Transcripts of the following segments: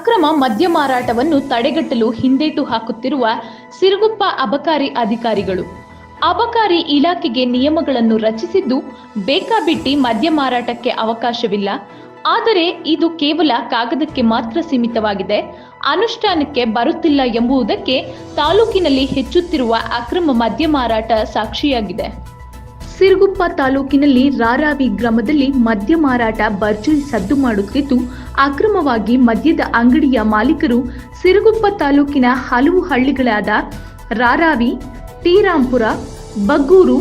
ಅಕ್ರಮ ಮದ್ಯ ಮಾರಾಟವನ್ನು ತಡೆಗಟ್ಟಲು ಹಿಂದೇಟು ಹಾಕುತ್ತಿರುವ ಸಿರುಗುಪ್ಪ ಅಬಕಾರಿ ಅಧಿಕಾರಿಗಳು. ಅಬಕಾರಿ ಇಲಾಖೆಗೆ ನಿಯಮಗಳನ್ನು ರಚಿಸಿದ್ದು ಬೇಕಾಬಿಟ್ಟಿ ಮದ್ಯ ಮಾರಾಟಕ್ಕೆ ಅವಕಾಶವಿಲ್ಲ. ಆದರೆ ಇದು ಕೇವಲ ಕಾಗದಕ್ಕೆ ಮಾತ್ರ ಸೀಮಿತವಾಗಿದೆ, ಅನುಷ್ಠಾನಕ್ಕೆ ಬರುತ್ತಿಲ್ಲ ಎಂಬುದಕ್ಕೆ ತಾಲೂಕಿನಲ್ಲಿ ಹೆಚ್ಚುತ್ತಿರುವ ಅಕ್ರಮ ಮದ್ಯ ಮಾರಾಟ ಸಾಕ್ಷಿಯಾಗಿದೆ. ಸಿರುಗುಪ್ಪ ತಾಲೂಕಿನಲ್ಲಿ ರಾರಾವಿ ಗ್ರಾಮದಲ್ಲಿ ಮದ್ಯ ಮಾರಾಟ ಭರ್ಜರಿ ಸದ್ದು ಮಾಡುತ್ತಿದ್ದು, ಅಕ್ರಮವಾಗಿ ಮದ್ಯದ ಅಂಗಡಿಯ ಮಾಲೀಕರು ಸಿರುಗುಪ್ಪ ತಾಲೂಕಿನ ಹಲವು ಹಳ್ಳಿಗಳಾದ ರಾರಾವಿ, ಟಿರಾಂಪುರ, ಬಗ್ಗೂರು,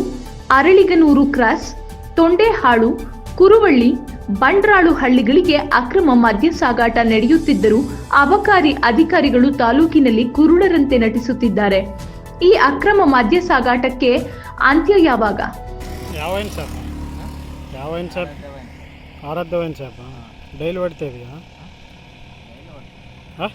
ಅರಳಿಗನೂರು ಕ್ರಾಸ್, ತೊಂಡೆಹಾಳು, ಕುರುವಳ್ಳಿ, ಬಂಡ್ರಾಳು ಹಳ್ಳಿಗಳಿಗೆ ಅಕ್ರಮ ಮದ್ಯ ಸಾಗಾಟ ನಡೆಯುತ್ತಿದ್ದರೂ ಅಬಕಾರಿ ಅಧಿಕಾರಿಗಳು ತಾಲೂಕಿನಲ್ಲಿ ಕುರುಡರಂತೆ ನಟಿಸುತ್ತಿದ್ದಾರೆ. ಈ ಅಕ್ರಮ ಮದ್ಯ ಸಾಗಾಟಕ್ಕೆ ಅಂತ್ಯ ಯಾವಾಗ? ಯಾವ ವೈನ್ ಶಾಪ್? ಆರಾಧ್ಯ ವೈನ್ ಶಾಪ್ ಡೈಲಿ ಹೊಡ್ತಾ ಇದೆಯಾ? ಹಾಂ